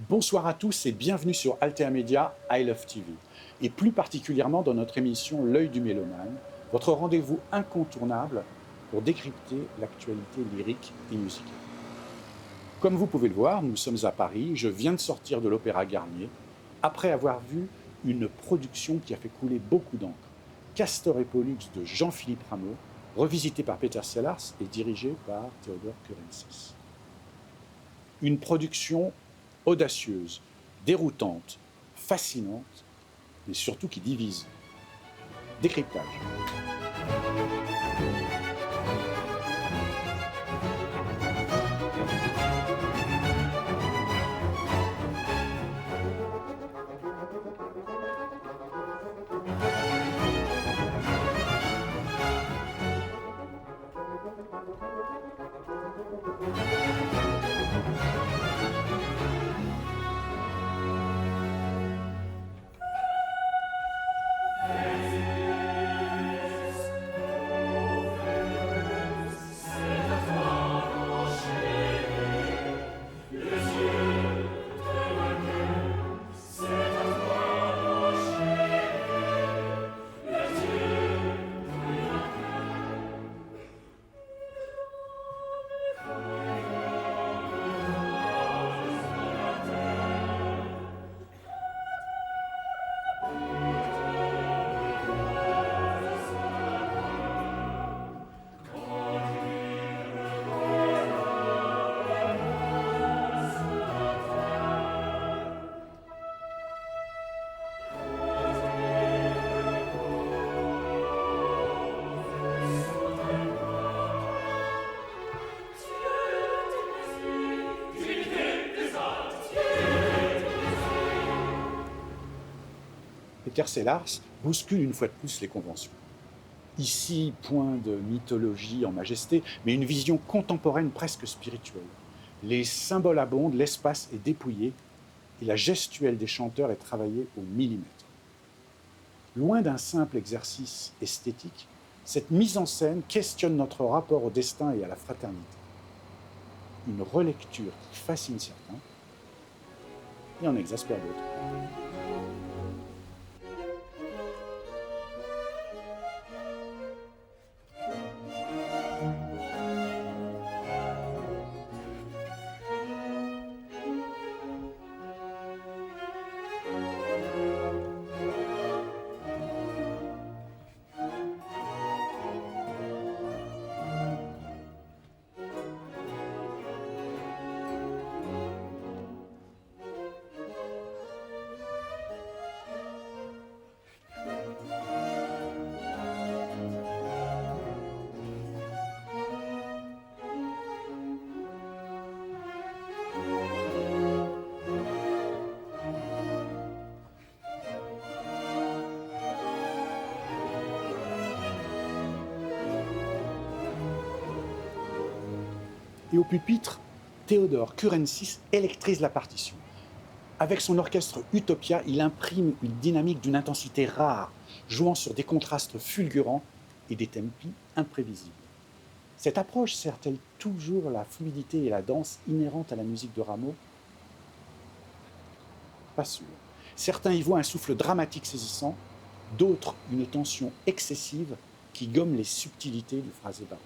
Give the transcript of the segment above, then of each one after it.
Bonsoir à tous et bienvenue sur Altea Media I Love TV, et plus particulièrement dans notre émission L'œil du mélomane, votre rendez-vous incontournable pour décrypter l'actualité lyrique et musicale. Comme vous pouvez le voir, nous sommes à Paris, je viens de sortir de l'Opéra Garnier, après avoir vu une production qui a fait couler beaucoup d'encre, Castor et Pollux de Jean-Philippe Rameau, revisité par Peter Sellars et dirigé par Theodore Kurensis. Une production audacieuse, déroutante, fascinante, mais surtout qui divise. Décryptage. Peter Sellars bouscule une fois de plus les conventions. Ici, point de mythologie en majesté, mais une vision contemporaine presque spirituelle. Les symboles abondent, l'espace est dépouillé, et la gestuelle des chanteurs est travaillée au millimètre. Loin d'un simple exercice esthétique, cette mise en scène questionne notre rapport au destin et à la fraternité. Une relecture qui fascine certains et en exaspère d'autres. Et au pupitre, Theodore Kurensis électrise la partition. Avec son orchestre Utopia, il imprime une dynamique d'une intensité rare, jouant sur des contrastes fulgurants et des tempi imprévisibles. Cette approche sert-elle toujours la fluidité et la danse inhérentes à la musique de Rameau ? Pas sûr. Certains y voient un souffle dramatique saisissant, d'autres une tension excessive qui gomme les subtilités du phrasé baroque.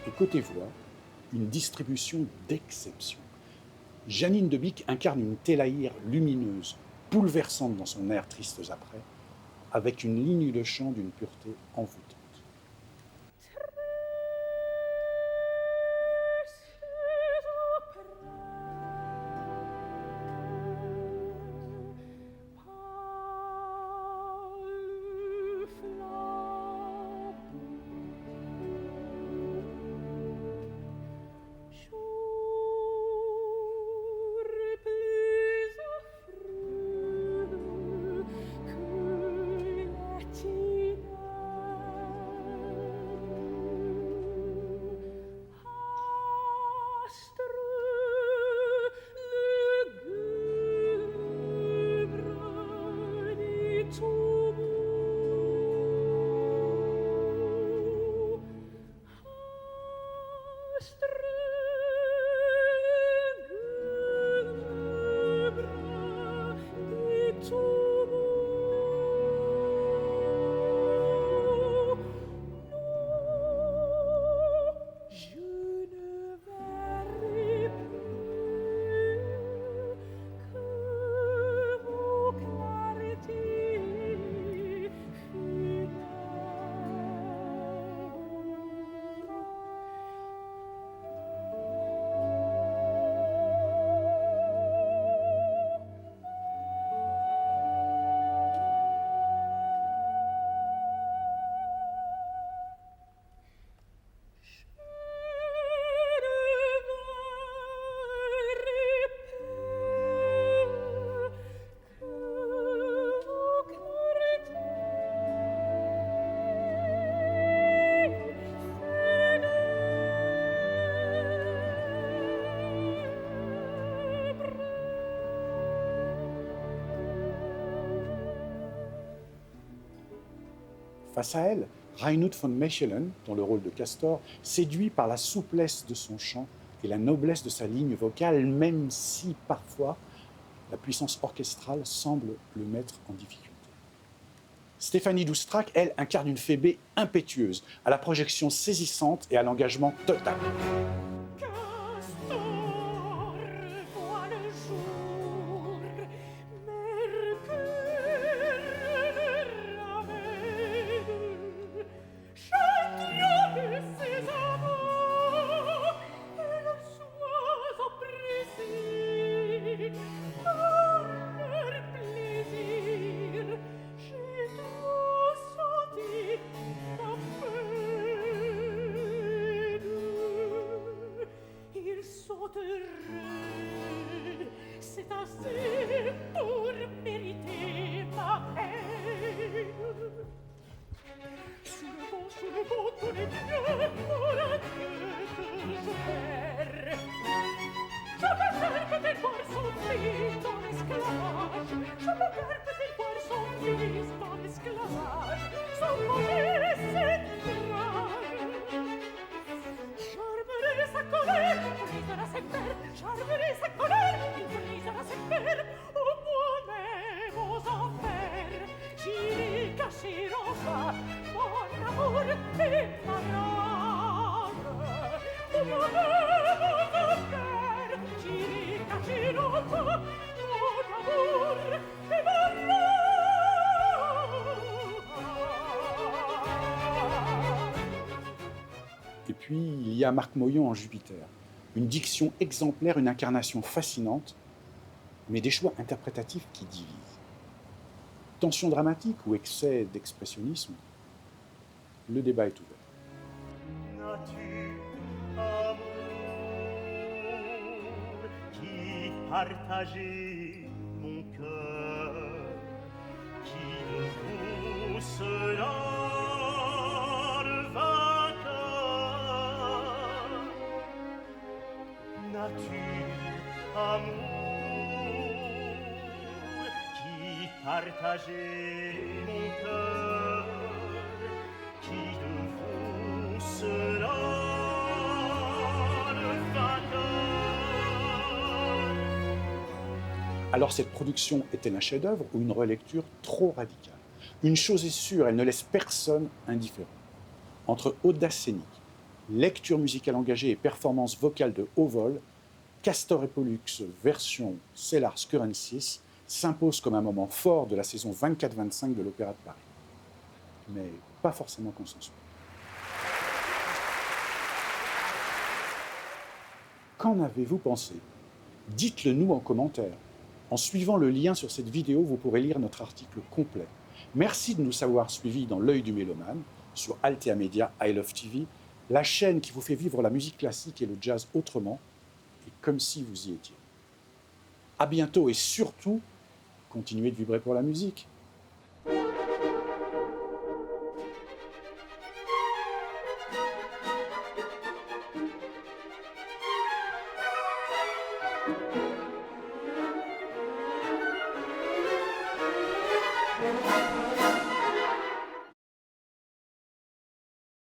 Et côté voix, une distribution d'exception. Janine Debic incarne une Télaïr lumineuse, bouleversante dans son air Tristes après, avec une ligne de chant d'une pureté envoûtante. Face à elle, Reinhard von Mechelen, dans le rôle de Castor, séduit par la souplesse de son chant et la noblesse de sa ligne vocale, même si parfois la puissance orchestrale semble le mettre en difficulté. Stéphanie Doustrac, elle, incarne une Phébé impétueuse, à la projection saisissante et à l'engagement total. Et puis, il y a Marc Moyon en Jupiter. Une diction exemplaire, une incarnation fascinante, mais des choix interprétatifs qui divisent. Tension dramatique ou excès d'expressionnisme, le débat est ouvert. Nature, amour, qui partageait mon cœur, qui de vous sera le vainqueur. Nature, amour, partagez mon cœur, qui de vous sera le vainqueur? Alors cette production est-elle un chef-d'œuvre ou une relecture trop radicale? Une chose est sûre, elle ne laisse personne indifférent. Entre audace scénique, lecture musicale engagée et performance vocale de haut vol, Castor et Pollux version Sellars Currencis s'impose comme un moment fort de la saison 24-25 de l'Opéra de Paris. Mais pas forcément consensuel. Qu'en avez-vous pensé? Dites-le nous en commentaire. En suivant le lien sur cette vidéo, vous pourrez lire notre article complet. Merci de nous avoir suivis dans l'œil du mélomane sur Altea Media I Love TV, la chaîne qui vous fait vivre la musique classique et le jazz autrement, et comme si vous y étiez. À bientôt et surtout, continuez de vibrer pour la musique.